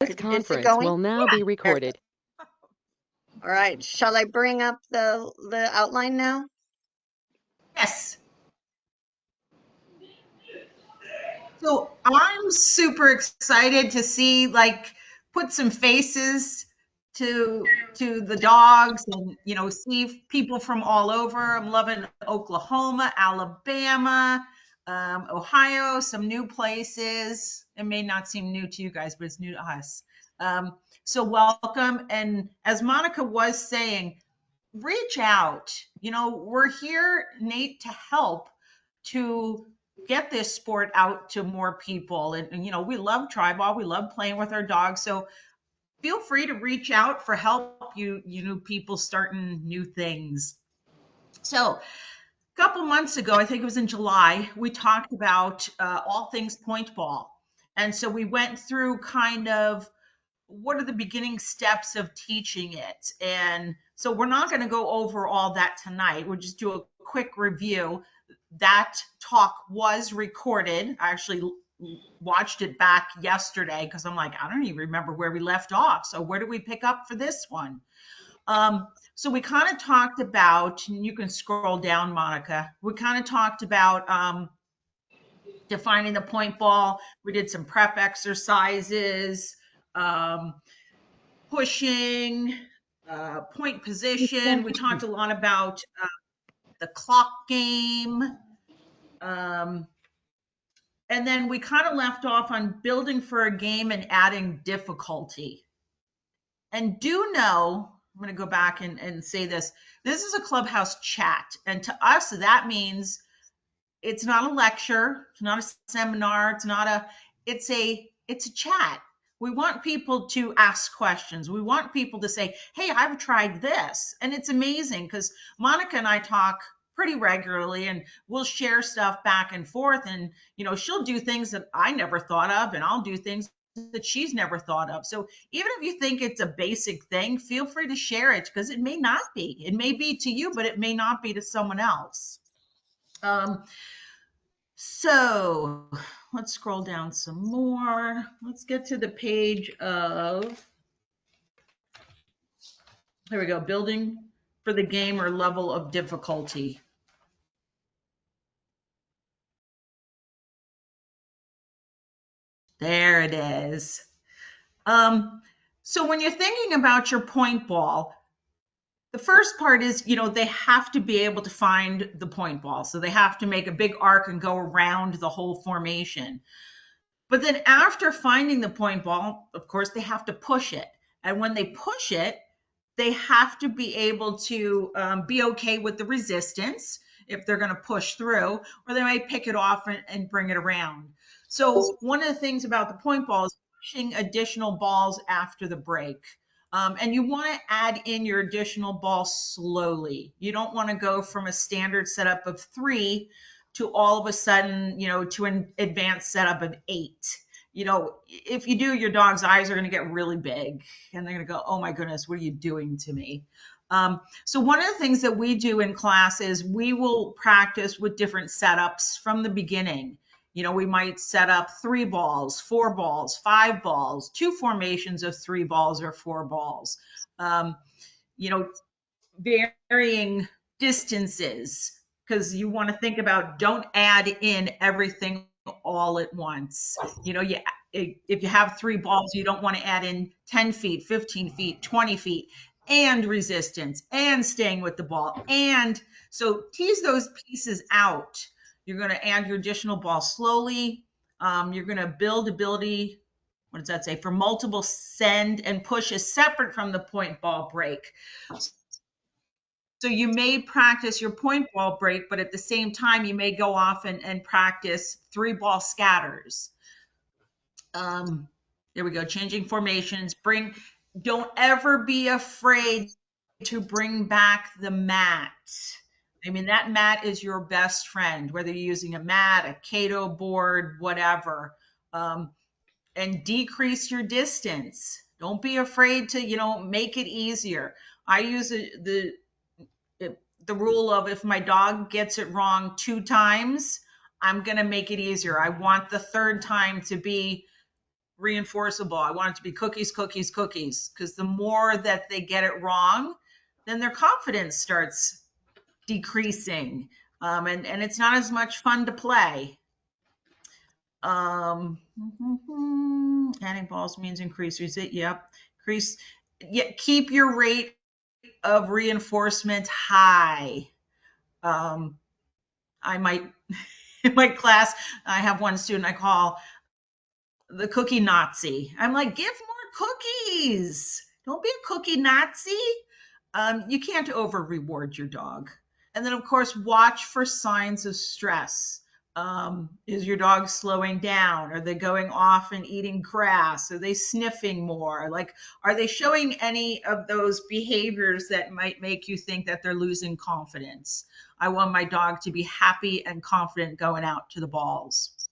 This conference will now be recorded. All right, shall I bring up the outline now? Yes. So I'm super excited to see, like, put some faces to the dogs and, you know, see people from all over. I'm loving Oklahoma, Alabama, Ohio, some new places. It may not seem new to you guys, but it's new to us. So welcome. And as Monica was saying, reach out. You know, we're here, Nate, to help to get this sport out to more people. And you know, we love Treibball. We love playing with our dogs. So feel free to reach out for help. You know, people starting new things. So a couple months ago, I think it was in July, we talked about all things point ball. And so we went through kind of what are the beginning steps of teaching it. And so we're not going to go over all that tonight. We'll just do a quick review. That talk was recorded. I actually watched it back yesterday because I'm like, I don't even remember where we left off. So where do we pick up for this one? So we kind of talked about, and you can scroll down, Monica. We kind of talked about defining the point ball. We did some prep exercises, pushing, point position. We talked a lot about the clock game. And then we kind of left off on building for a game and adding difficulty. And do know, I'm going to go back and say this. This is a Clubhouse chat. And to us, that means it's not a lecture. It's not a seminar. It's a chat. We want people to ask questions. We want people to say, hey, I've tried this. And it's amazing because Monica and I talk pretty regularly and we'll share stuff back and forth. And, you know, she'll do things that I never thought of and I'll do things that she's never thought of. So even if you think it's a basic thing, feel free to share it because it may not be. It may be to you, but it may not be to someone else. So let's scroll down some more. Let's get to the page of, here we go, building for the game or level of difficulty. There it is. So when you're thinking about your point ball, the first part is, you know, they have to be able to find the point ball. So they have to make a big arc and go around the whole formation. But then after finding the point ball, of course, they have to push it. And when they push it, they have to be able to be okay with the resistance if they're going to push through, or they might pick it off and bring it around. So one of the things about the point ball is pushing additional balls after the break. And you want to add in your additional ball slowly. You don't want to go from a standard setup of 3 to all of a sudden, you know, to an advanced setup of 8. You know, if you do, your dog's eyes are going to get really big and they're going to go, oh my goodness, what are you doing to me? So one of the things that we do in class is we will practice with different setups from the beginning. You know, we might set up 3 balls, 4 balls, 5 balls, 2 formations of 3 balls or 4 balls, you know, varying distances, because you want to think about, don't add in everything all at once. You know, if you have 3 balls, you don't want to add in 10 feet, 15 feet, 20 feet, and resistance, and staying with the ball. And so tease those pieces out. You're going to add your additional ball slowly. You're going to build ability, what does that say? For multiple send and push is separate from the point ball break. So you may practice your point ball break, but at the same time, you may go off and practice 3 ball scatters. There we go, changing formations. Don't ever be afraid to bring back the mat. I mean, that mat is your best friend, whether you're using a mat, a Kato board, whatever. And decrease your distance. Don't be afraid to, you know, make it easier. I use the rule of, if my dog gets it wrong 2 times, I'm going to make it easier. I want the 3rd time to be reinforceable. I want it to be cookies, cookies, cookies, because the more that they get it wrong, then their confidence starts decreasing, and it's not as much fun to play. Adding balls means increases it. Yep. Increase. Yeah. Keep your rate of reinforcement high. I might, in my class, I have one student I call the cookie Nazi. I'm like, give more cookies. Don't be a cookie Nazi. You can't over reward your dog. And then, of course, watch for signs of stress. Is your dog slowing down? Are they going off and eating grass? Are they sniffing more? Like, are they showing any of those behaviors that might make you think that they're losing confidence? I want my dog to be happy and confident going out to the balls.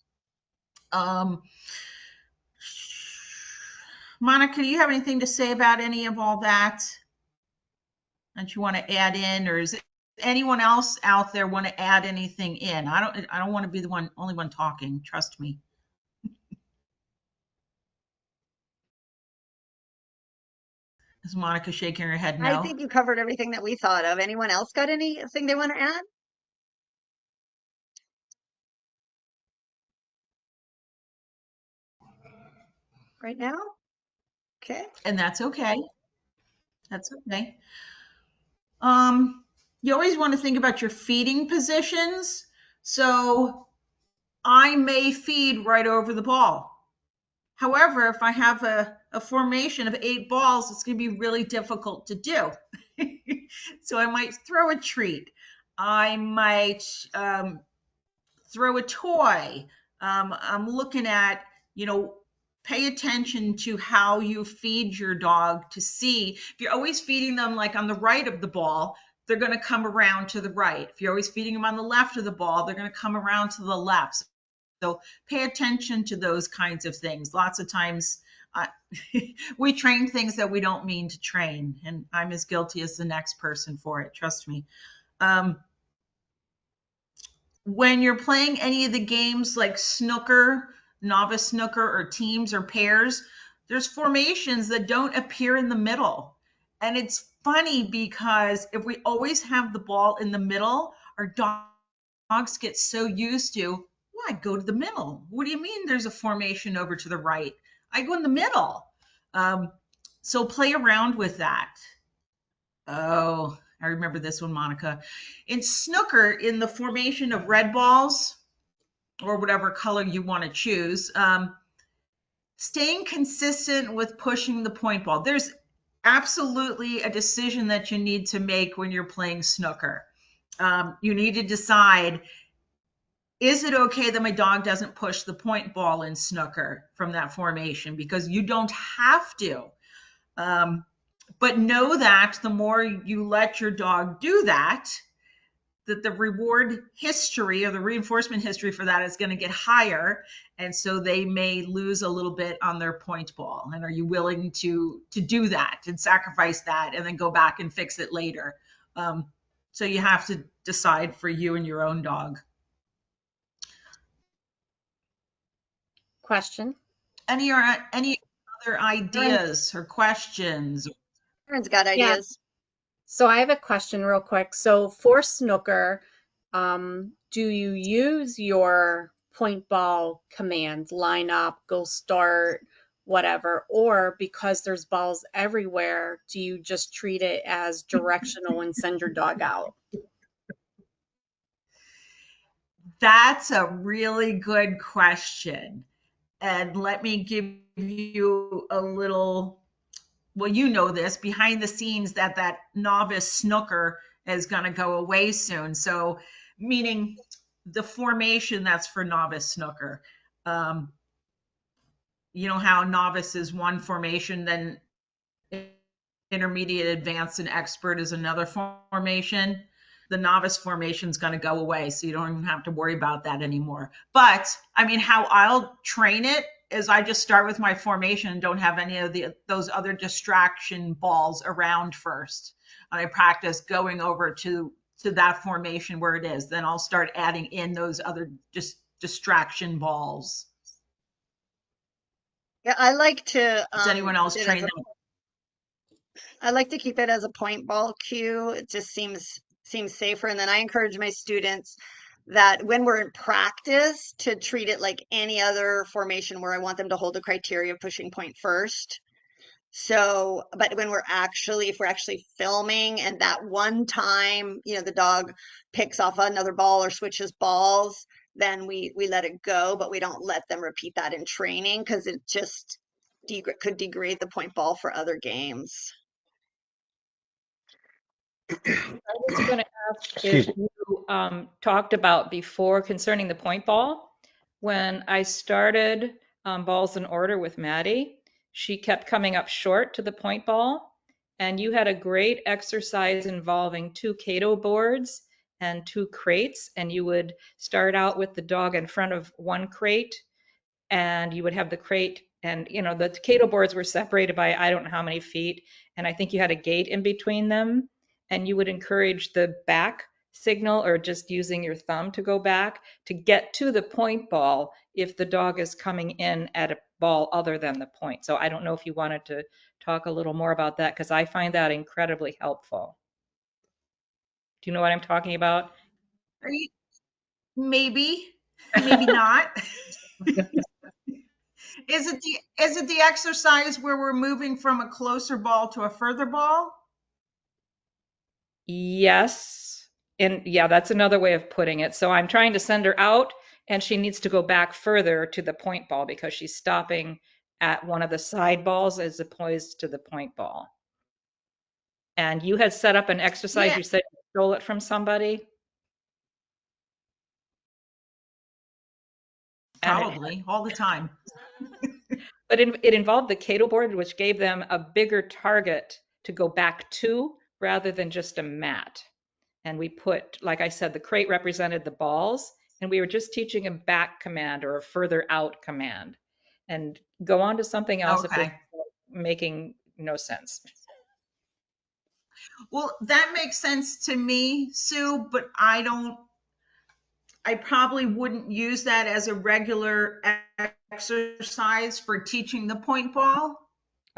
Monica, do you have anything to say about any of all that you want to add in, or is it anyone else out there want to add anything in? I don't want to be the only one talking. Trust me. Is Monica shaking her head no? I think you covered everything that we thought of. Anyone else got anything they want to add? Right now? Okay. And that's okay. That's okay. You always want to think about your feeding positions. So I may feed right over the ball. However, if I have a formation of 8 balls, it's going to be really difficult to do. So I might throw a treat. I might throw a toy. I'm looking at, pay attention to how you feed your dog to see. If you're always feeding them like on the right of the ball, they're going to come around to the right. If you're always feeding them on the left of the ball, they're going to come around to the left. So pay attention to those kinds of things. Lots of times we train things that we don't mean to train, and I'm as guilty as the next person for it. Trust me. When you're playing any of the games like snooker, novice snooker, or teams or pairs, there's formations that don't appear in the middle. And it's funny because if we always have the ball in the middle, our dogs get so used to, I go to the middle. What do you mean there's a formation over to the right? I go in the middle. So play around with that. Oh, I remember this one, Monica. In snooker, in the formation of red balls, or whatever color you want to choose, staying consistent with pushing the point ball. There's absolutely a decision that you need to make when you're playing snooker. You need to decide, is it okay that my dog doesn't push the point ball in snooker from that formation? Because you don't have to. But know that the more you let your dog do that, that the reward history or the reinforcement history for that is going to get higher. And so they may lose a little bit on their point ball. And are you willing to do that and sacrifice that and then go back and fix it later? So you have to decide for you and your own dog. Question. Any other ideas or questions? Karen's got ideas. So I have a question real quick. So for snooker, do you use your point ball commands, line up, go start, whatever, or because there's balls everywhere, do you just treat it as directional and send your dog out? That's a really good question. And let me give you a little, well, you know this, behind the scenes that novice snooker is going to go away soon. So meaning the formation that's for novice snooker. You know how novice is one formation, then intermediate, advanced, and expert is another formation. The novice formation is going to go away, so you don't even have to worry about that anymore. But I mean, how I'll train it is I just start with my formation and don't have any of those other distraction balls around first. And I practice going over to that formation where it is. Then I'll start adding in those other just distraction balls. Yeah, I like to Does anyone else it train as a, them? I like to keep it as a point ball cue. It just seems safer. And then I encourage my students that when we're in practice to treat it like any other formation where I want them to hold the criteria of pushing point first. So, but when if we're actually filming and that one time, the dog picks off another ball or switches balls, then we let it go, but we don't let them repeat that in training because it just could degrade the point ball for other games. I was going to ask Excuse if me. you talked about before concerning the point ball. When I started Balls in Order with Maddie, she kept coming up short to the point ball, and you had a great exercise involving 2 Kato boards and 2 crates, and you would start out with the dog in front of one crate, and you would have the crate, and the Kato boards were separated by I don't know how many feet, and I think you had a gate in between them, and you would encourage the back signal or just using your thumb to go back to get to the point ball if the dog is coming in at a ball other than the point. So I don't know if you wanted to talk a little more about that because I find that incredibly helpful. Do you know what I'm talking about? Are you, maybe not. Is it the exercise where we're moving from a closer ball to a further ball? Yes. And yeah, that's another way of putting it. So I'm trying to send her out and she needs to go back further to the point ball because she's stopping at one of the side balls as opposed to the point ball. And you had set up an exercise, Yeah, you said you stole it from somebody? And probably all the time. but it involved the Kato board, which gave them a bigger target to go back to rather than just a mat. And we put, like I said, the crate represented the balls, and we were just teaching a back command or a further out command. And go on to something else if this Okay. is making no sense. Well, that makes sense to me, Sue, but I probably wouldn't use that as a regular exercise for teaching the point ball.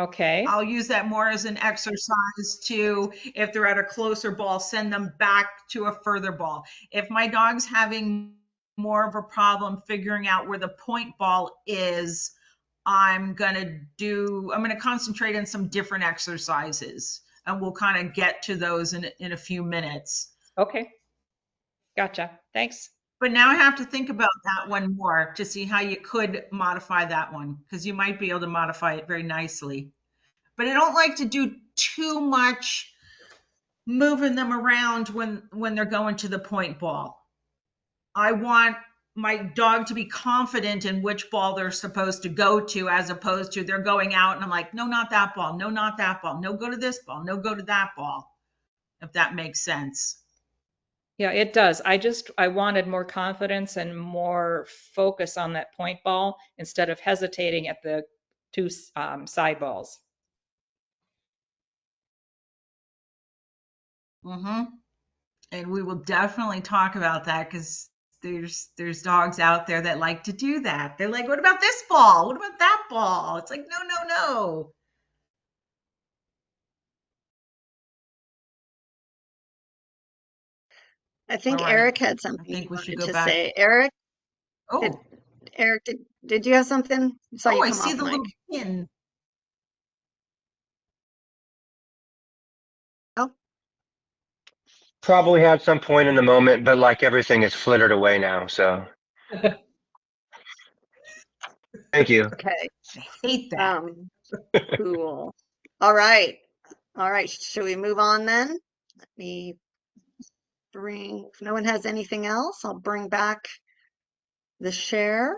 Okay. I'll use that more as an exercise to, if they're at a closer ball, send them back to a further ball. If my dog's having more of a problem figuring out where the point ball is, I'm going to concentrate on some different exercises, and we'll kind of get to those in a few minutes. Okay. Gotcha. Thanks. But now I have to think about that one more to see how you could modify that one, because you might be able to modify it very nicely. But I don't like to do too much moving them around when they're going to the point ball. I want my dog to be confident in which ball they're supposed to go to, as opposed to they're going out and I'm like, no, not that ball. No, not that ball. No, go to this ball. No, go to that ball. If that makes sense. Yeah, it does. I wanted more confidence and more focus on that point ball instead of hesitating at the 2 side balls. Mm-hmm. And we will definitely talk about that because there's dogs out there that like to do that. They're like, what about this ball? What about that ball? It's like, no, no, no. I All think right. Eric had I something he think we should wanted go to back. say. Eric, did Oh, Eric did you have something? I saw oh, you I come see off the mic. little pin. Oh, Probably had some point in the moment, but like everything is flittered away now. So thank you. okay. I hate that. Cool. All right. All right. Should we move on then? Let me if no one has anything else, I'll bring back the share.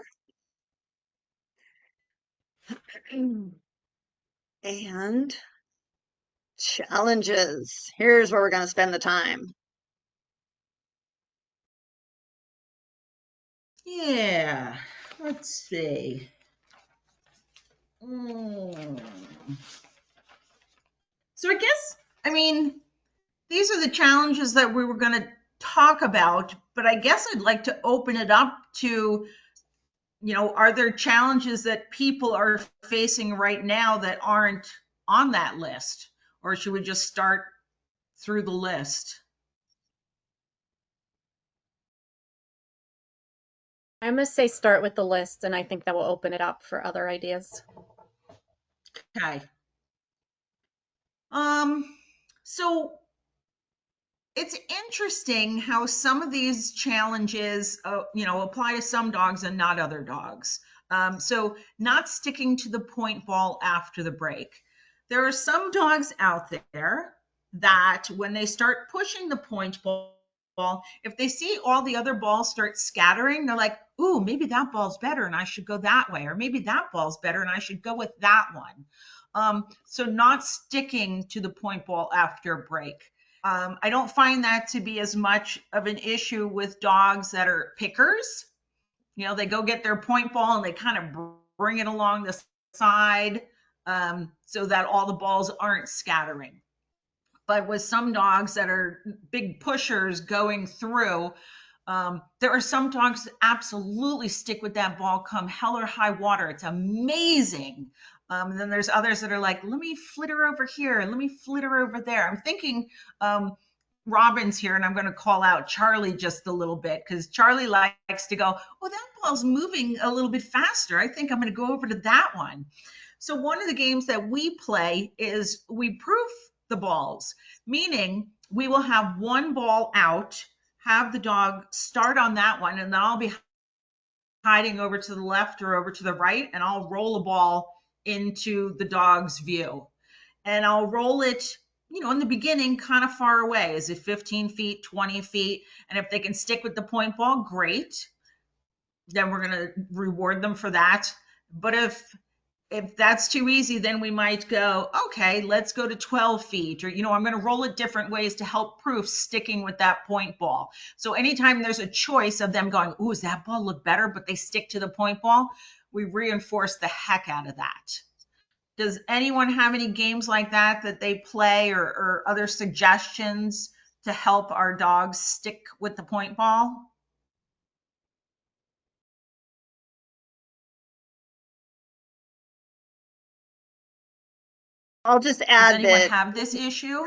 And challenges. Here's where we're going to spend the time. Yeah. Let's see. Mm. So these are the challenges that we were going to talk about, but I guess I'd like to open it up to are there challenges that people are facing right now that aren't on that list? Or should we just start through the list? I'm going to say start with the list, and I think that will open it up for other ideas. Okay. So it's interesting how some of these challenges, apply to some dogs and not other dogs. So not sticking to the point ball after the break. There are some dogs out there that when they start pushing the point ball, if they see all the other balls start scattering, they're like, ooh, maybe that ball's better and I should go that way. Or maybe that ball's better and I should go with that one. So not sticking to the point ball after a break. I don't find that to be as much of an issue with dogs that are pickers. They go get their point ball and they kind of bring it along the side, so that all the balls aren't scattering. But with some dogs that are big pushers going through, there are some dogs that absolutely stick with that ball come hell or high water. It's amazing. And then there's others that are like, let me flitter over here, let me flitter over there. I'm thinking Robin's here, and I'm going to call out Charlie just a little bit because Charlie likes to go, oh, that ball's moving a little bit faster. I think I'm going to go over to that one. So one of the games that we play is we proof the balls, meaning we will have one ball out, have the dog start on that one, and then I'll be hiding over to the left or over to the right, and I'll roll a ball into the dog's view. And I'll roll it, in the beginning, kind of far away. Is it 15 feet, 20 feet? And if they can stick with the point ball, great. Then we're going to reward them for that. But if that's too easy, then we might go, okay, let's go to 12 feet, or, I'm going to roll it different ways to help proof sticking with that point ball. So anytime there's a choice of them going, ooh, does that ball look better, but they stick to the point ball, we reinforce the heck out of that. Does anyone have any games like that they play, or other suggestions to help our dogs stick with the point ball? I'll just Does add anyone that, have this issue?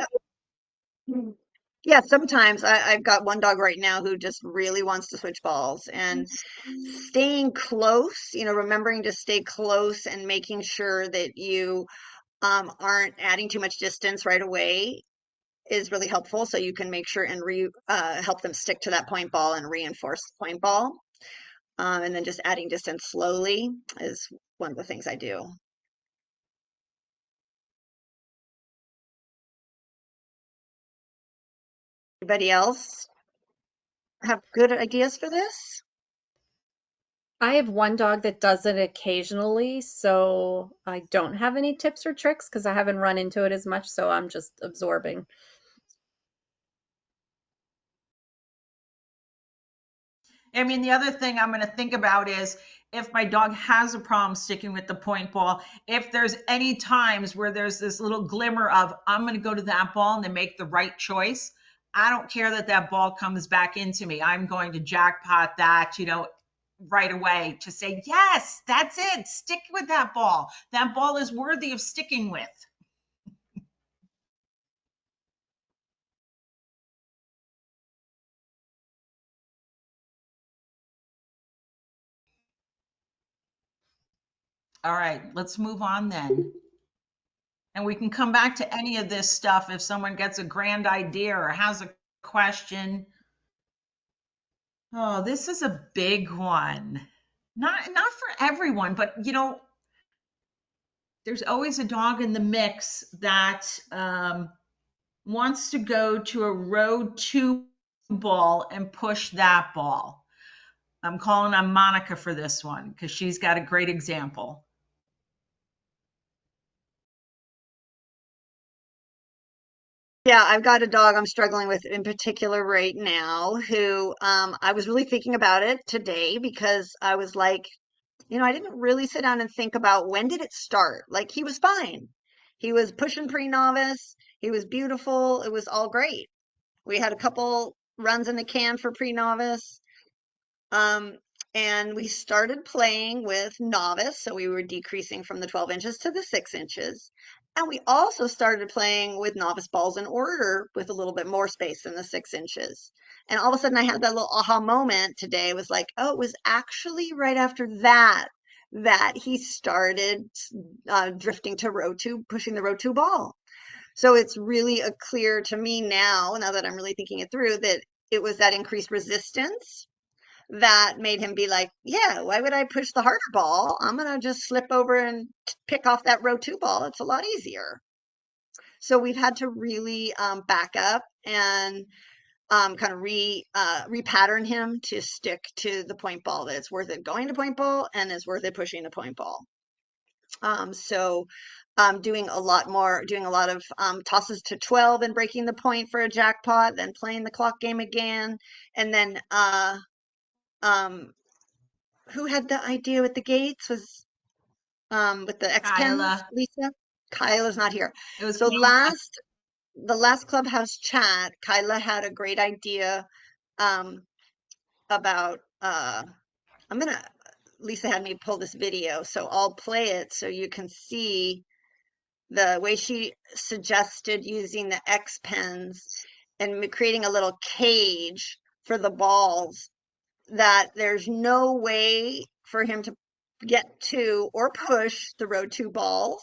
yeah, sometimes I've got one dog right now who just really wants to switch balls, and staying close, remembering to stay close and making sure that you aren't adding too much distance right away is really helpful. So you can make sure and help them stick to that point ball and reinforce the point ball. And then just adding distance slowly is one of the things I do. Anybody else have good ideas for this? I have one dog that does it occasionally, so I don't have any tips or tricks because I haven't run into it as much, so I'm just absorbing. I mean, the other thing I'm going to think about is if my dog has a problem sticking with the point ball, if there's any times where there's this little glimmer of, I'm going to go to that ball and then make the right choice, I don't care that that ball comes back into me. I'm going to jackpot that, right away to say, yes, that's it. Stick with that ball. That ball is worthy of sticking with. All right, let's move on then. And we can come back to any of this stuff if someone gets a grand idea or has a question. Oh, this is a big one. Not for everyone, but there's always a dog in the mix that wants to go to a road 2 ball and push that ball. I'm calling on Monica for this one because she's got a great example. Yeah, I've got a dog I'm struggling with in particular right now who I was really thinking about it today because I was like, I didn't really sit down and think about when did it start? Like he was fine. He was pushing pre-novice. He was beautiful. It was all great. We had a couple runs in the can for pre-novice. Um, And we started playing with novice, so we were decreasing from the 12 inches to the 6 inches. And we also started playing with novice balls in order with a little bit more space than the 6 inches. And all of a sudden, I had that little aha moment today. It was like, oh, it was actually right after that that he started drifting to row 2, pushing the row 2 ball. So it's really clear to me now that I'm really thinking it through, that it was that increased resistance that made him be like, yeah, why would I push the harder ball? I'm going to just slip over and pick off that row 2 ball. It's a lot easier. So we've had to really back up and kind of repattern him to stick to the point ball, that it's worth it going to point ball and it's worth it pushing the point ball. So doing a lot of tosses to 12 and breaking the point for a jackpot, then playing the clock game again. And then who had the idea with the gates? Was with the X pens, Kyla. Lisa? Kyla's not here. It was So Kyla. the last Clubhouse chat, Kyla had a great idea about Lisa had me pull this video, so I'll play it so you can see the way she suggested using the X pens and creating a little cage for the balls, that there's no way for him to get to or push the row 2 balls.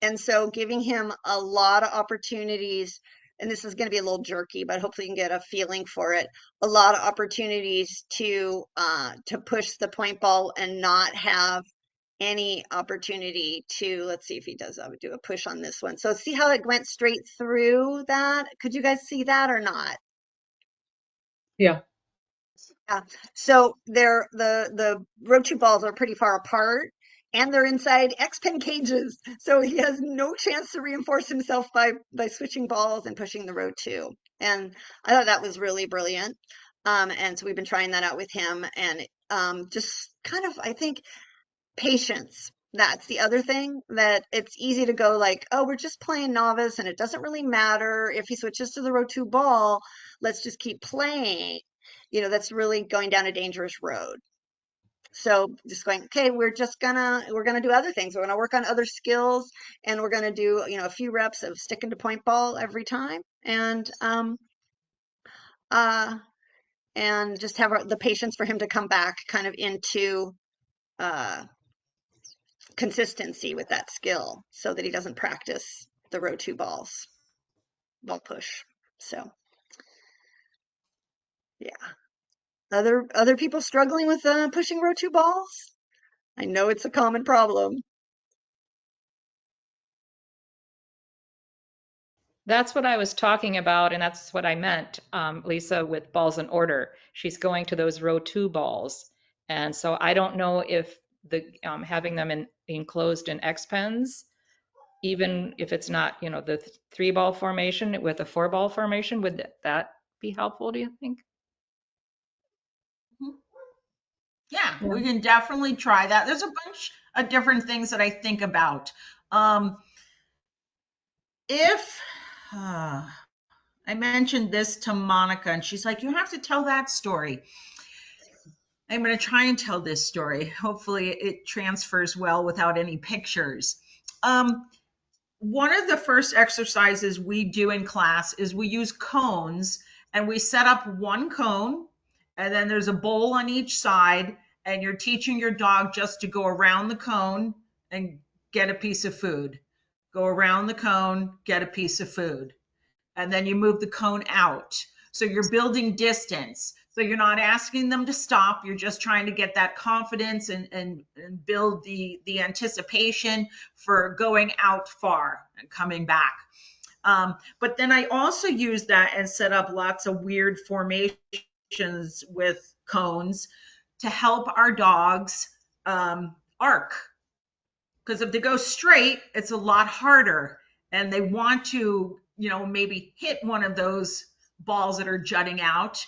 And so giving him a lot of opportunities, and this is going to be a little jerky, but hopefully you can get a feeling for it. A lot of opportunities to push the point ball and not have any opportunity to, let's see if he does, I would do a push on this one. So see how it went straight through that? Could you guys see that or not? Yeah. Yeah. So the row 2 balls are pretty far apart and they're inside X pen cages. So he has no chance to reinforce himself by switching balls and pushing the row 2. And I thought that was really brilliant. And so we've been trying that out with him, and just kind of, I think, patience. That's the other thing, that it's easy to go like, oh, we're just playing novice and it doesn't really matter if he switches to the row 2 ball, let's just keep playing. That's really going down a dangerous road. So just going, okay, we're gonna do other things. We're gonna work on other skills, and we're gonna do, a few reps of sticking to point ball every time, uh and just have the patience for him to come back kind of into uh consistency with that skill, so that he doesn't practice the row 2 ball push. So yeah, other people struggling with pushing row 2 balls. I know it's a common problem. That's what I was talking about, and that's what I meant, Lisa, with balls in order. She's going to those row 2 balls. And so I don't know if the having them enclosed in X pens, even if it's not, the 3-ball formation with a 4-ball formation, would that be helpful, do you think? Yeah, Yeah. we can definitely try that. There's a bunch of different things that I think about. If I mentioned this to Monica and she's like, you have to tell that story. I'm going to try and tell this story. Hopefully it transfers well without any pictures. One of the first exercises we do in class is we use cones, and we set up one cone, and then there's a bowl on each side, and you're teaching your dog just to go around the cone and get a piece of food. Go around the cone, get a piece of food. And then you move the cone out. So you're building distance. So you're not asking them to stop. You're just trying to get that confidence and build the anticipation for going out far and coming back. But then I also use that and set up lots of weird formations with cones to help our dogs arc. Because if they go straight, it's a lot harder. And they want to, maybe hit one of those balls that are jutting out.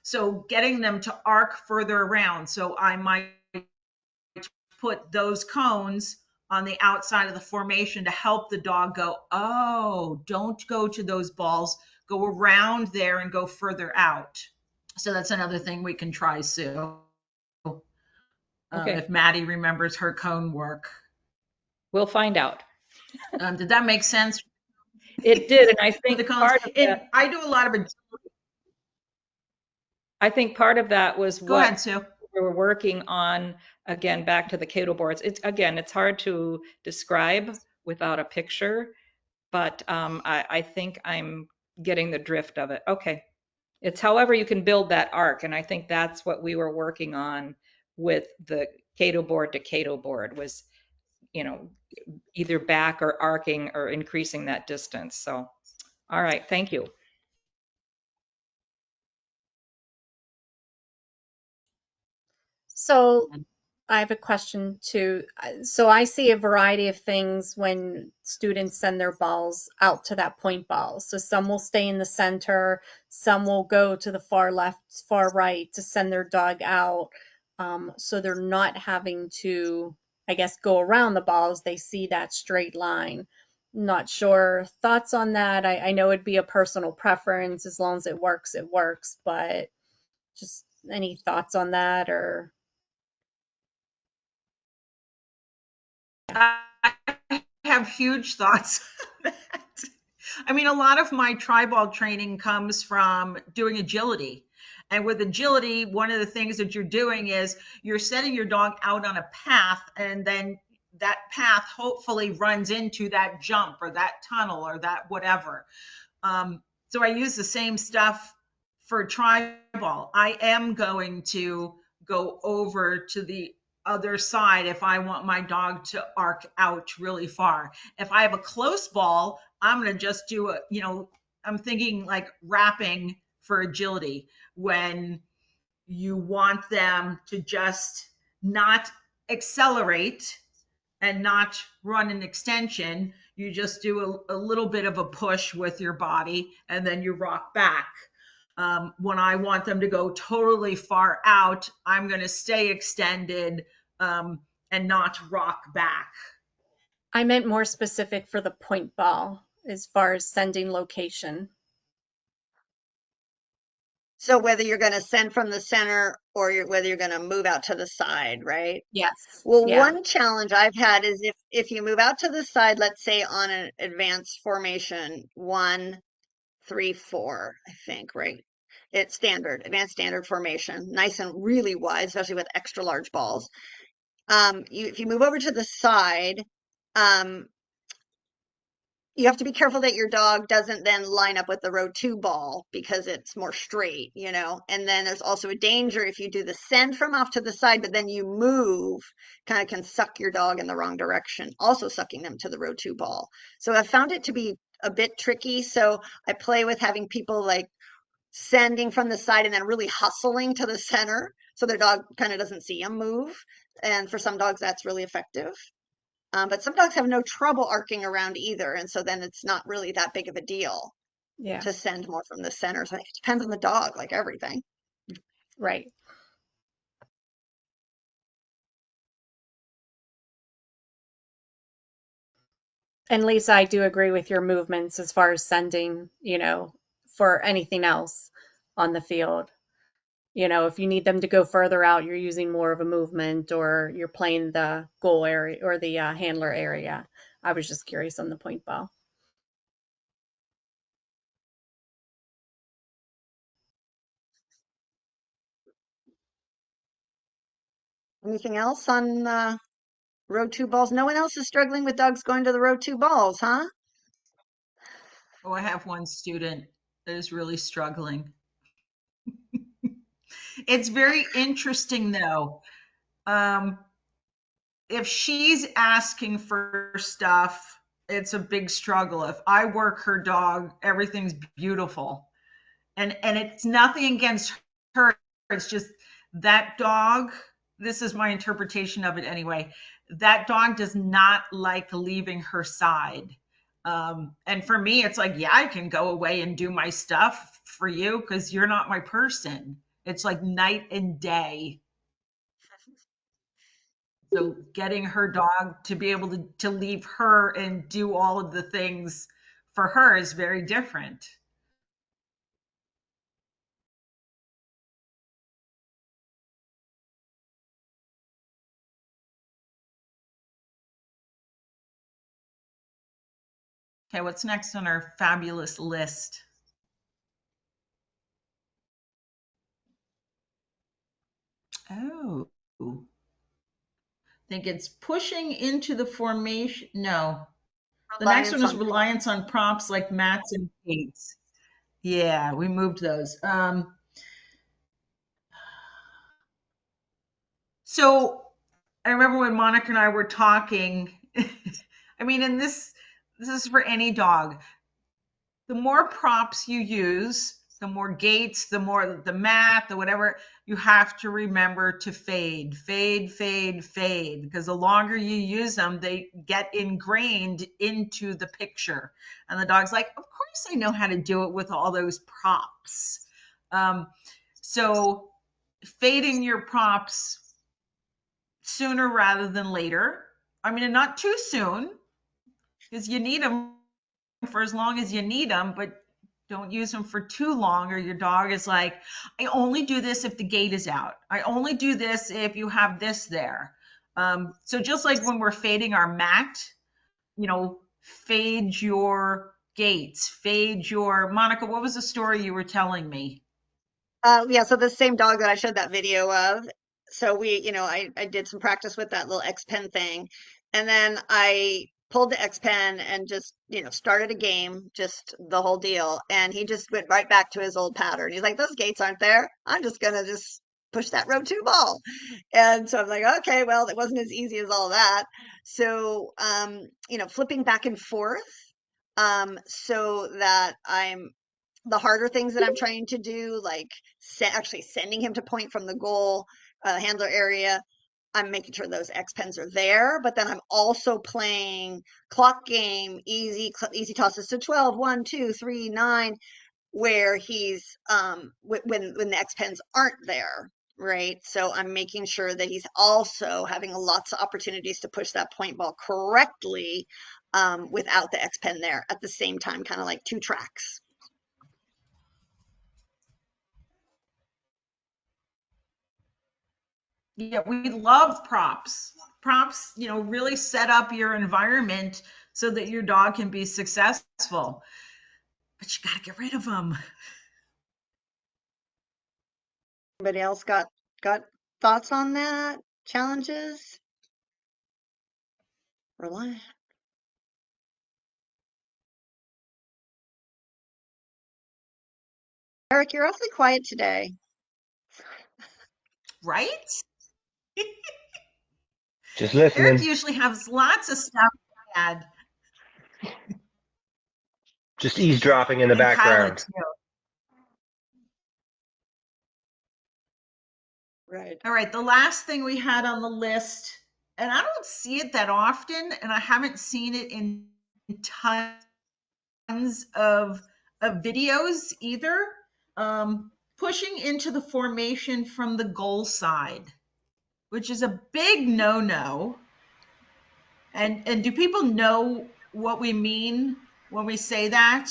So getting them to arc further around. So I might put those cones on the outside of the formation to help the dog go, oh, don't go to those balls, go around there and go further out. So that's another thing we can try, Sue. Okay, if Maddie remembers her cone work. we'll find out. Did that make sense It did, and I with the think cones? part of And that, I do a lot of it. I think part of that was Go what ahead, Sue. we were working on. Again, back to the Cato boards. It's hard to describe without a picture, but I think I'm getting the drift of it. Okay. It's however you can build that arc. And I think that's what we were working on with the Cato board to Cato board was, you know, either back or arcing or increasing that distance. So, all right. Thank you. So I have a question too. So I see a variety of things when students send their balls out to that point ball. So some will stay in the center, some will go to the far left, far right to send their dog out. So they're not having to, I guess, go around the balls. They see that straight line. Not sure thoughts on that. I know it'd be a personal preference. As long as it works. But just any thoughts on that or? I have huge thoughts on that. I mean, a lot of my Treibball training comes from doing agility. And with agility, one of the things that you're doing is you're setting your dog out on a path, and then that path hopefully runs into that jump or that tunnel or that whatever. So I use the same stuff for Treibball. I am going to go over to the other side if I want my dog to arc out really far. If I have a close ball, I'm going to just do a, I'm thinking like wrapping for agility when you want them to just not accelerate and not run an extension. You just do a little bit of a push with your body and then you rock back. When I want them to go totally far out, I'm going to stay extended and not rock back. I meant more specific for the point ball as far as sending location. So whether you're going to send from the center or whether you're going to move out to the side, right? Yes. Well, Yeah. one challenge I've had is if you move out to the side, let's say on an advanced formation, 1-3-4, I think, right? It's standard, advanced standard formation, nice and really wide, especially with extra large balls. If you move over to the side, um, you have to be careful that your dog doesn't then line up with the row 2 ball because it's more straight, and then there's also a danger if you do the send from off to the side, but then you move, kind of can suck your dog in the wrong direction, also sucking them to the row 2 ball. So I found it to be a bit tricky. So I play with having people like sending from the side and then really hustling to the center so their dog kind of doesn't see them move. And for some dogs, that's really effective. But some dogs have no trouble arcing around either. And so then it's not really that big of a deal Yeah. to send more from the center. So it depends on the dog, like everything. Right. And Lisa, I do agree with your movements as far as sending, for anything else on the field. If you need them to go further out, you're using more of a movement or you're playing the goal area or the handler area. I was just curious on the point ball. Anything else on row 2 balls? No one else is struggling with dogs going to the row 2 balls, huh? Oh, I have one student that is really struggling. It's very interesting though. If she's asking for stuff, it's a big struggle. If I work her dog, everything's beautiful. And it's nothing against her. It's just that dog, this is my interpretation of it anyway. That dog does not like leaving her side. And for me, it's like, yeah, I can go away and do my stuff for you because you're not my person. It's like night and day. So getting her dog to be able to leave her and do all of the things for her is very different. Okay, what's next on our fabulous list? Oh, I think it's pushing into the formation. No, the next one Reliance is on props. reliance on props like mats and gates. Yeah, we moved those. So I remember when Monica and I were talking. I mean, and this is for any dog. The more props you use, the more gates, the more the mat, the whatever, you have to remember to fade, fade, fade, fade, because the longer you use them, they get ingrained into the picture. And the dog's like, of course I know how to do it with all those props. So fading your props sooner rather than later. I mean, and not too soon, because you need them for as long as you need them, but don't use them for too long, or your dog is like, I only do this if the gate is out. I only do this if you have this there. So just like when we're fading our mat, fade your gates, fade your, Monica, what was the story you were telling me? Yeah, so the same dog that I showed that video of. So I did some practice with that little X pen thing. And then I pulled the X pen and just, started a game, just the whole deal. And he just went right back to his old pattern. He's like, those gates aren't there. I'm just gonna just push that row 2 ball. And so I'm like, okay, well, it wasn't as easy as all that. So flipping back and forth, so that the harder things that I'm trying to do, like actually sending him to point from the goal handler area, I'm making sure those X pens are there, but then I'm also playing clock game, easy tosses to 12, 1, 2, 3, 9, where he's when the X pens aren't there, right? So I'm making sure that he's also having lots of opportunities to push that point ball correctly without the X pen there at the same time, kind of like 2 tracks. Yeah, we love props. Props, really set up your environment so that your dog can be successful. But you got to get rid of them. Anybody else got thoughts on that? Challenges? Rely. Eric, you're awfully quiet today. Right? Just Eric listening. usually has lots of stuff to add, Just eavesdropping in the and Kyla background. too. Right. All right, the last thing we had on the list, and I don't see it that often, and I haven't seen it in tons of videos either. Pushing into the formation from the goal side, which is a big no-no. And do people know what we mean when we say that?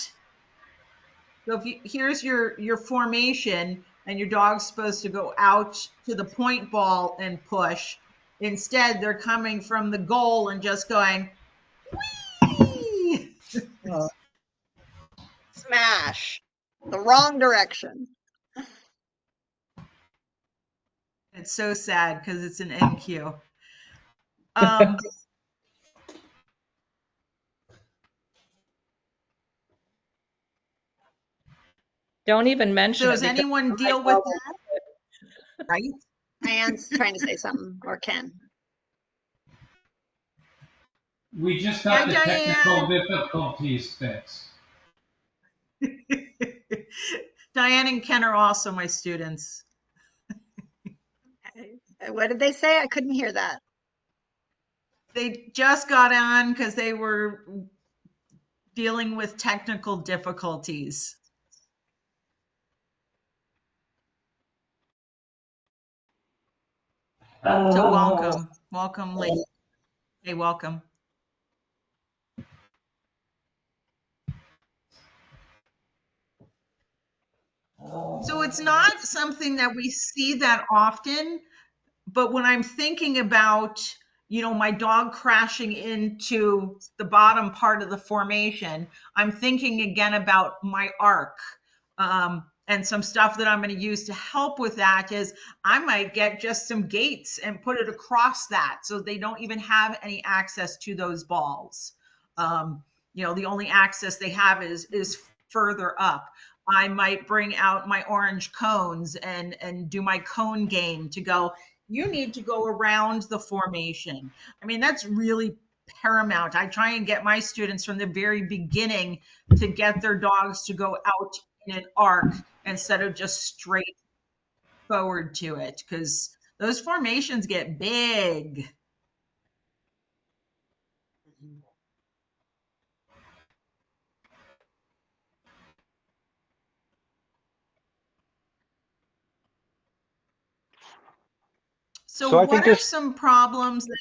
So here's your formation, and your dog's supposed to go out to the point ball and push. Instead, they're coming from the goal and just going, whee! Smash. The wrong direction. It's so sad because it's an NQ. Um, Don't even mention so it does because anyone I deal with bubble. that? Right? Diane's trying to say something, or Ken. We just Hi, got the technical Diane. difficulties fixed. Diane and Ken are also my students. What did they say? I couldn't hear that. They just got on because they were dealing with technical difficulties. So welcome, lady. Hey, welcome. So it's not something that we see that often, but when I'm thinking about, my dog crashing into the bottom part of the formation, I'm thinking again about my arc. And some stuff that I'm going to use to help with that is I might get just some gates and put it across that so they don't even have any access to those balls. The only access they have is further up. I might bring out my orange cones and do my cone game to go, you need to go around the formation. I mean, that's really paramount. I try and get my students from the very beginning to get their dogs to go out in an arc instead of just straight forward to it, because those formations get big. So So I think what are this some problems that,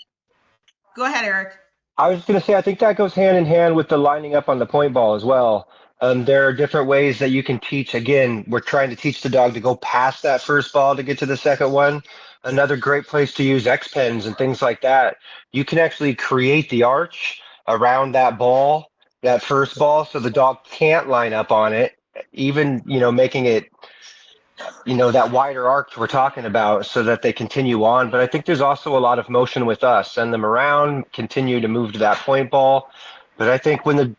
go ahead, Eric. I was going to say, I think that goes hand in hand with the lining up on the point ball as well. There are different ways that you can teach. Again, we're trying to teach the dog to go past that first ball to get to the second one. Another great place to use X pens and things like that. You can actually create the arch around that ball, that first ball, so the dog can't line up on it, even, making it that wider arc we're talking about so that they continue on. But I think there's also a lot of motion with us. Send them around, continue to move to that point ball. But I think when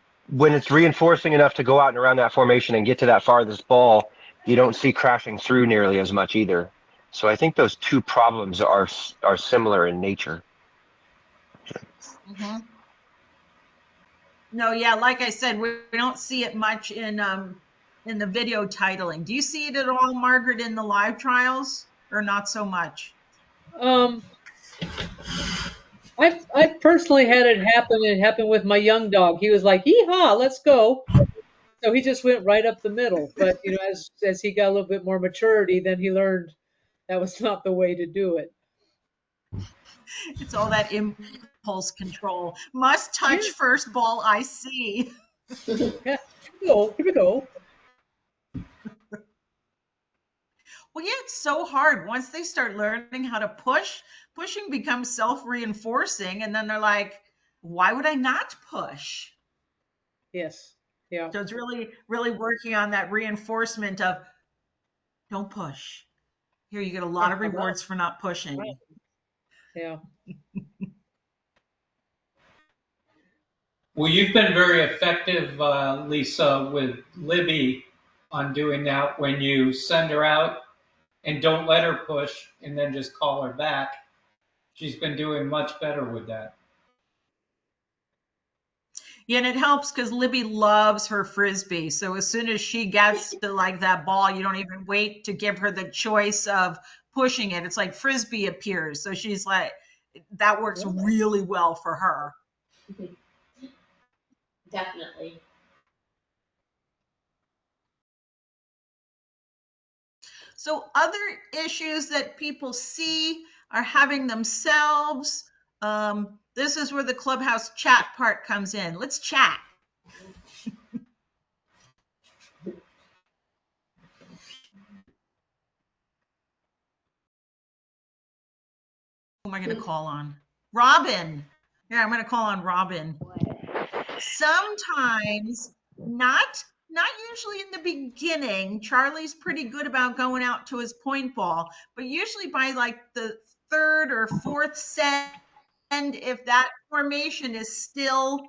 it's reinforcing enough to go out and around that formation and get to that farthest ball, you don't see crashing through nearly as much either. So I think those two problems are similar in nature. Mm-hmm. No, yeah, like I said, we don't see it much in the video titling. Do you see it at all, Margaret, in the live trials, or not so much? Um, I've personally had it happen. It happened with my young dog. He was like, "Yeehaw, let's go!" So he just went right up the middle. But as he got a little bit more maturity, then he learned that was not the way to do it. It's all that impulse control. Must touch Yeah, first ball I see. yeah. Here we go. Well, yeah, it's so hard. Once they start learning how to push, pushing becomes self-reinforcing, and then they're like, why would I not push? Yes. Yeah. So it's really, really working on that reinforcement of don't push. Here, you get a lot Yeah. of I will. rewards for not Right. pushing. Yeah. Well, you've been very effective, Lisa, with Libby on doing that when you send her out and don't let her push and then just call her back. She's been doing much better with that. Yeah, and it helps because Libby loves her frisbee. So as soon as she gets to like that ball, you don't even wait to give her the choice of pushing it. It's like frisbee appears. So she's like, that works really well for her. Definitely. So other issues that people see are having themselves. This is where the Clubhouse chat part comes in. Let's chat. Who am I going to call on? Robin. Yeah, I'm going to call on Robin. Sometimes, not usually in the beginning. Charlie's pretty good about going out to his point ball, but usually by like the third or fourth send, if that formation is still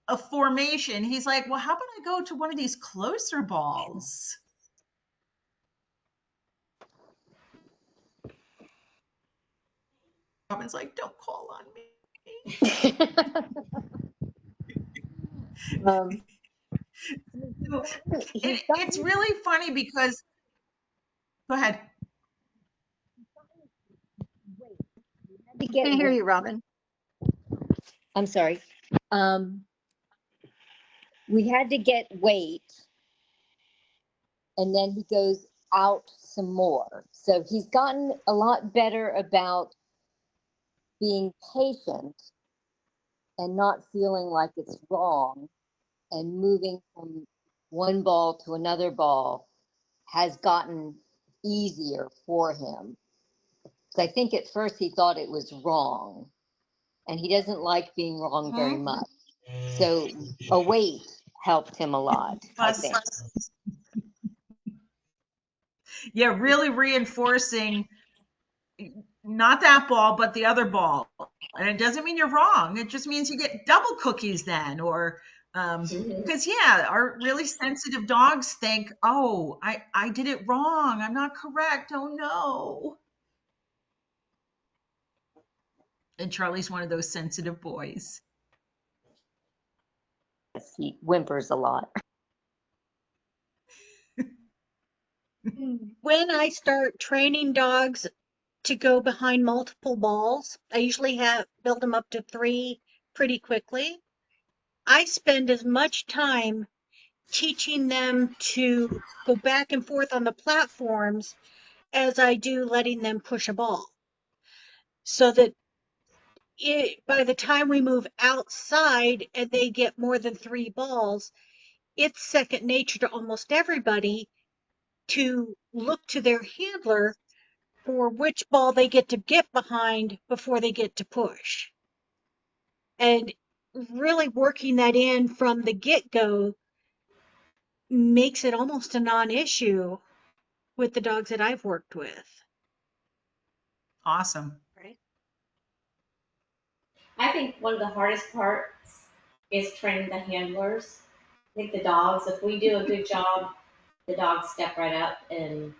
a formation, he's like, well, how about I go to one of these closer balls? Robin's like, don't call on me. So it's really funny because, go ahead. Can't hear you, Robin. I'm sorry. We had to get weight, and then he goes out some more. So he's gotten a lot better about being patient and not feeling like it's wrong, and moving from one ball to another ball has gotten easier for him. So I think at first he thought it was wrong. and he doesn't like being wrong very much. So a weight helped him a lot, I think. Yeah, really reinforcing not that ball, but the other ball. And it doesn't mean you're wrong. It just means you get double cookies then, or because yeah, our really sensitive dogs think, oh, I did it wrong. I'm not correct. Oh no. And Charlie's one of those sensitive boys. He whimpers a lot. When I start training dogs to go behind multiple balls, I usually build them up to 3 pretty quickly. I spend as much time teaching them to go back and forth on the platforms as I do letting them push a ball. So that by the time we move outside and they get more than 3 balls, it's second nature to almost everybody to look to their handler for which ball they get behind before they get to push. And really working that in from the get-go makes it almost a non-issue with the dogs that I've worked with. Awesome. Right? I think one of the hardest parts is training the handlers. I think the dogs, if we do a good job, the dogs step right up and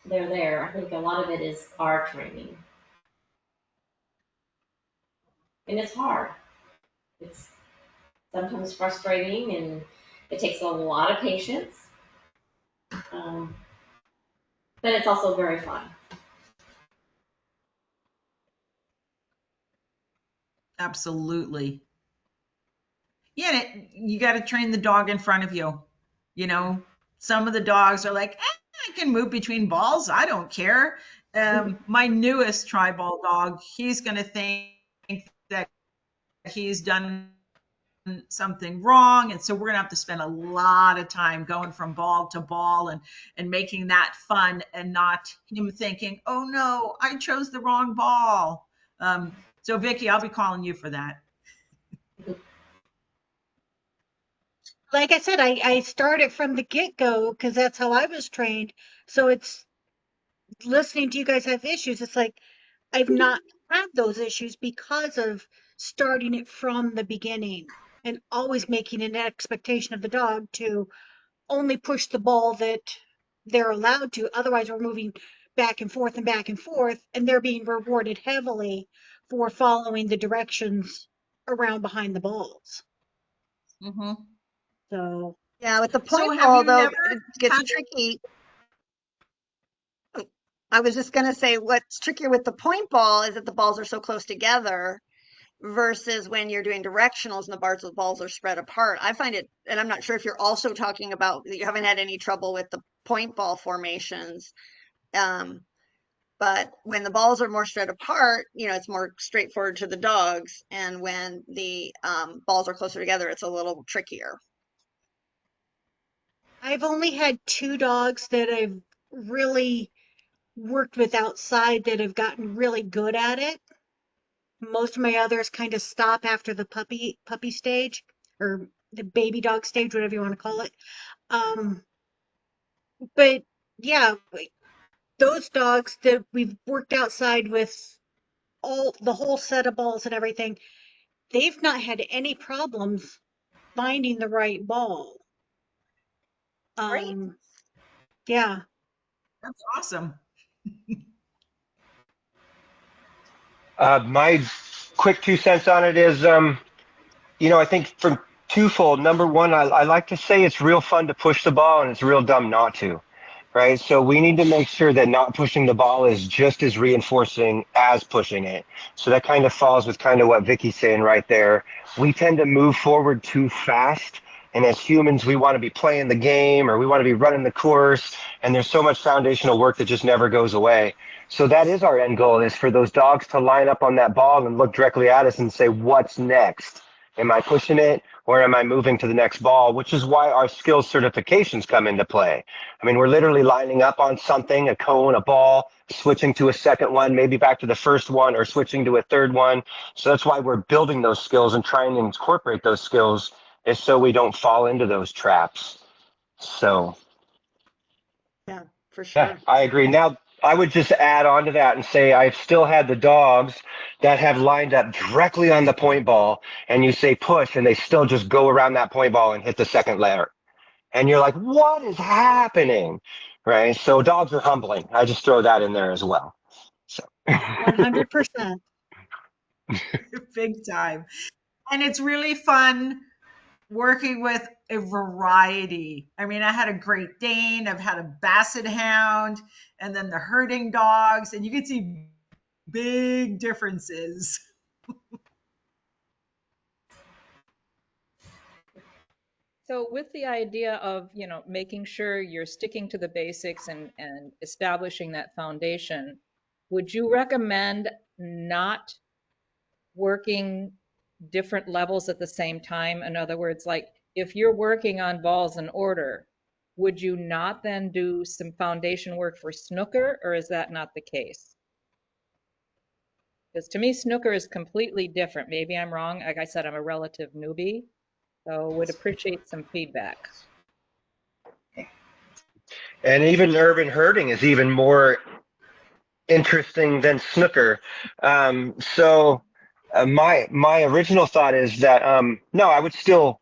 they're there. I think a lot of it is our training. And it's hard. It's sometimes frustrating and it takes a lot of patience. But it's also very fun. Absolutely. Yeah, you got to train the dog in front of you. You know, some of the dogs are like, I can move between balls. I don't care. My newest Treibball dog, he's going to think that he's done something wrong. And so we're going to have to spend a lot of time going from ball to ball and making that fun and not him thinking, oh no, I chose the wrong ball. So Vicki, I'll be calling you for that. Like I said, I started from the get-go because that's how I was trained. So it's listening to you guys have issues. It's like I've not had those issues because of starting it from the beginning and always making an expectation of the dog to only push the ball that they're allowed to. Otherwise, we're moving back and forth and back and forth, and they're being rewarded heavily for following the directions around behind the balls. Mm-hmm. So Yeah, with the So point have ball you though, never it gets had tricky. I was just gonna say what's trickier with the point ball is that the balls are so close together versus when you're doing directionals and the balls are spread apart. I find it, and I'm not sure if you're also talking about you haven't had any trouble with the point ball formations. But when the balls are more spread apart, you know, it's more straightforward to the dogs. And when the balls are closer together, it's a little trickier. I've only had 2 dogs that I've really worked with outside that have gotten really good at it. Most of my others kind of stop after the puppy stage or the baby dog stage, whatever you want to call it. But yeah, those dogs that we've worked outside with all the whole set of balls and everything, they've not had any problems finding the right ball. Great. Yeah. That's awesome. My quick 2 cents on it is, I think from twofold. Number one, I like to say it's real fun to push the ball and it's real dumb not to, right? So we need to make sure that not pushing the ball is just as reinforcing as pushing it. So that kind of falls with kind of what Vicky's saying right there. We tend to move forward too fast. And as humans, we want to be playing the game or we want to be running the course. And there's so much foundational work that just never goes away. So that is our end goal, is for those dogs to line up on that ball and look directly at us and say, what's next? Am I pushing it or am I moving to the next ball? Which is why our skills certifications come into play. I mean, we're literally lining up on something, a cone, a ball, switching to a second one, maybe back to the first one or switching to a third one. So that's why we're building those skills and trying to incorporate those skills is so we don't fall into those traps. So Yeah, for yeah, sure. I agree. Now, I would just add on to that and say I've still had the dogs that have lined up directly on the point ball, and you say push, and they still just go around that point ball and hit the second letter. And you're like, what is happening? Right? So dogs are humbling. I just throw that in there as well. So 100%. Big time. And it's really fun working with a variety. I mean, I had a Great Dane, I've had a Basset Hound, and then the herding dogs, and you can see big differences. So with the idea of, making sure you're sticking to the basics and establishing that foundation, would you recommend not working different levels at the same time? In other words, like if you're working on balls in order, would you not then do some foundation work for snooker, or is that not the case? Because to me, snooker is completely different. Maybe I'm wrong. Like I said, I'm a relative newbie, so would appreciate some feedback. and even urban herding is even more interesting than snooker. My original thought is that no, I would still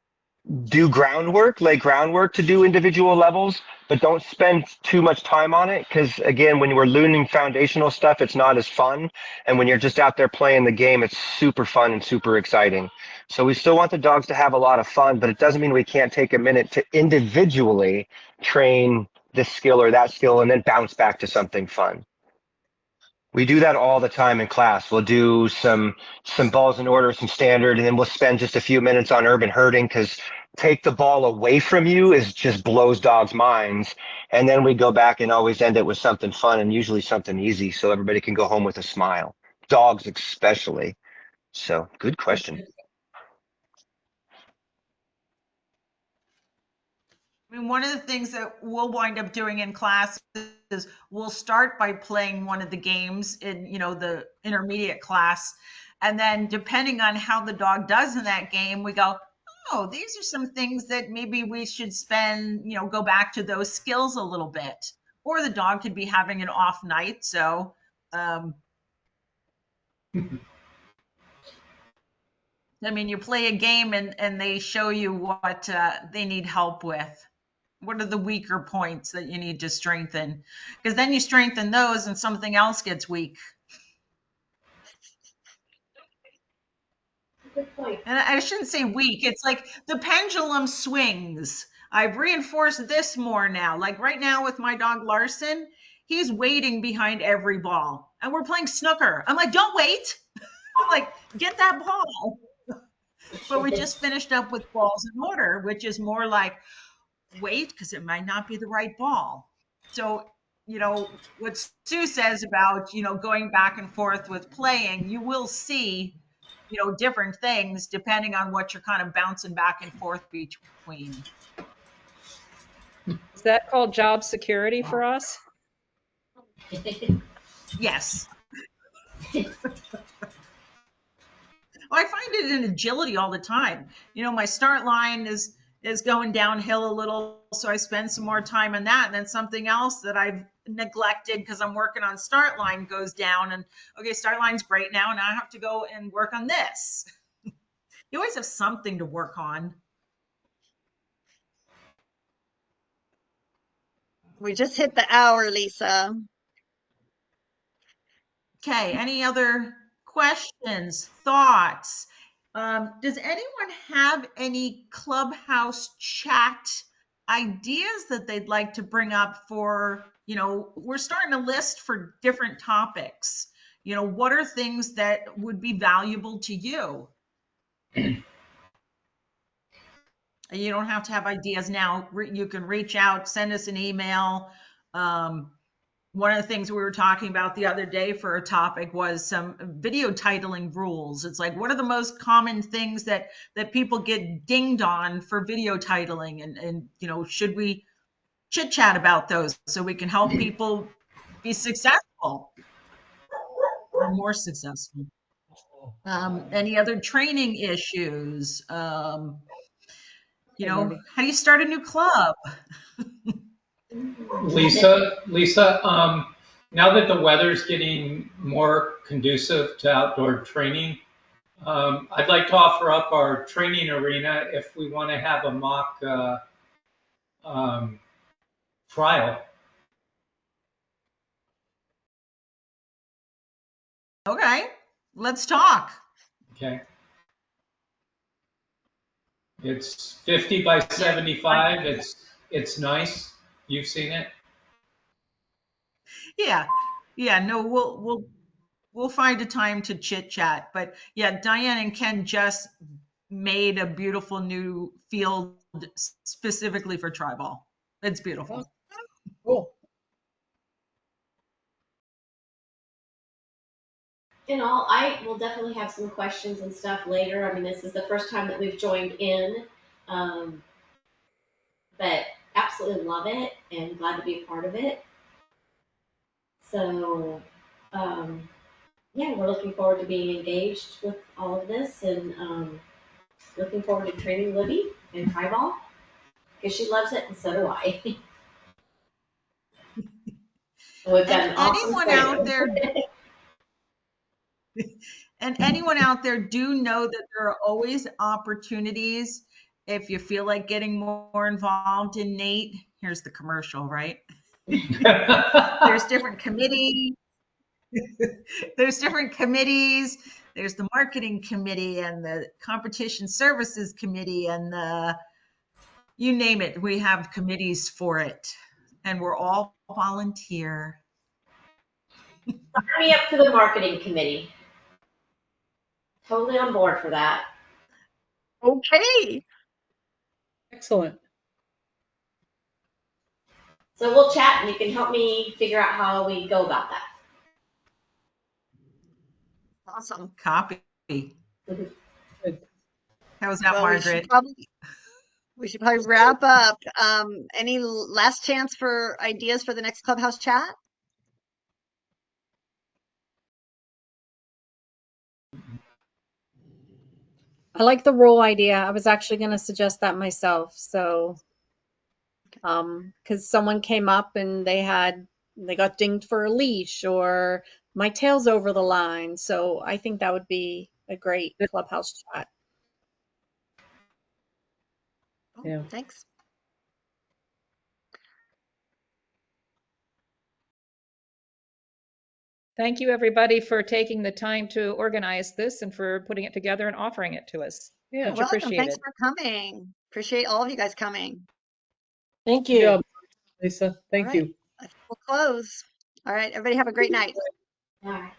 do groundwork, lay groundwork to do individual levels, but don't spend too much time on it because again, when we're learning foundational stuff, it's not as fun, and when you're just out there playing the game, it's super fun and super exciting. So we still want the dogs to have a lot of fun, but it doesn't mean we can't take a minute to individually train this skill or that skill and then bounce back to something fun. We do that all the time in class. We'll do some balls in order, some standard, and then we'll spend just a few minutes on urban herding because take the ball away from you is just blows dogs' minds. And then we go back and always end it with something fun and usually something easy so everybody can go home with a smile. Dogs especially. So good question. I mean, one of the things that we'll wind up doing in class is we'll start by playing one of the games in, the intermediate class. And then depending on how the dog does in that game, we go, oh, these are some things that maybe we should spend, go back to those skills a little bit. Or the dog could be having an off night. So, I mean, you play a game and they show you what they need help with. What are the weaker points that you need to strengthen? Because then you strengthen those and something else gets weak. Good point. And I shouldn't say weak. It's like the pendulum swings. I've reinforced this more now. Like right now with my dog Larson, he's waiting behind every ball. And we're playing snooker. I'm like, don't wait. I'm like, get that ball. But we just finished up with balls in order, which is more like, wait, because it might not be the right ball. So, what Sue says about, going back and forth with playing, you will see, different things depending on what you're kind of bouncing back and forth between. Is that called job security for us? Yes. I find it in agility all the time. My start line is going downhill a little, so I spend some more time on that. And then something else that I've neglected because I'm working on start line goes down. And okay, start line's great now, and I have to go and work on this. You always have something to work on. We just hit the hour, Lisa. Okay, any other questions, thoughts? Does anyone have any Clubhouse chat ideas that they'd like to bring up for, we're starting a list for different topics. What are things that would be valuable to you? You don't have to have ideas now. You can reach out, send us an email. one of the things we were talking about the other day for a topic was some video titling rules. It's like, what are the most common things that people get dinged on for video titling? And should we chit chat about those so we can help people be successful or more successful? Any other training issues? How do you start a new club? Lisa, now that the weather's getting more conducive to outdoor training, I'd like to offer up our training arena if we want to have a mock trial. Okay, let's talk. Okay. It's 50 by 75. It's nice. You've seen it? Yeah. No, we'll find a time to chit chat. But yeah, Diane and Ken just made a beautiful new field specifically for Treibball. It's beautiful. Cool. And I will definitely have some questions and stuff later. I mean, this is the first time that we've joined in, but absolutely love it and glad to be a part of it. So, yeah, we're looking forward to being engaged with all of this and looking forward to training Libby in Treibball because she loves it and so do I. We've got an awesome Anyone out there do know that there are always opportunities if you feel like getting more involved in NATE. Here's the commercial, right? There's different committees. There's different committees. There's the marketing committee and the competition services committee and you name it. We have committees for it, and we're all volunteer. Sign me up for the marketing committee. Totally on board for that. Okay. Excellent. So we'll chat and you can help me figure out how we go about that. Awesome. Copy. Mhm. How was that, Well, Margaret? we should probably wrap up. Any last chance for ideas for the next Clubhouse chat? I like the role idea. I was actually going to suggest that myself. So, because someone came up and they got dinged for a leash or my tail's over the line. So I think that would be a great Clubhouse chat. Oh, Yeah. thanks. Thank you, everybody, for taking the time to organize this and for putting it together and offering it to us. Yeah. You're Much welcome. appreciated. Thanks for coming. Appreciate all of you guys coming. Thank Good you. job, Lisa. Thank All right. you. We'll close. All right. Everybody have a great night. All right.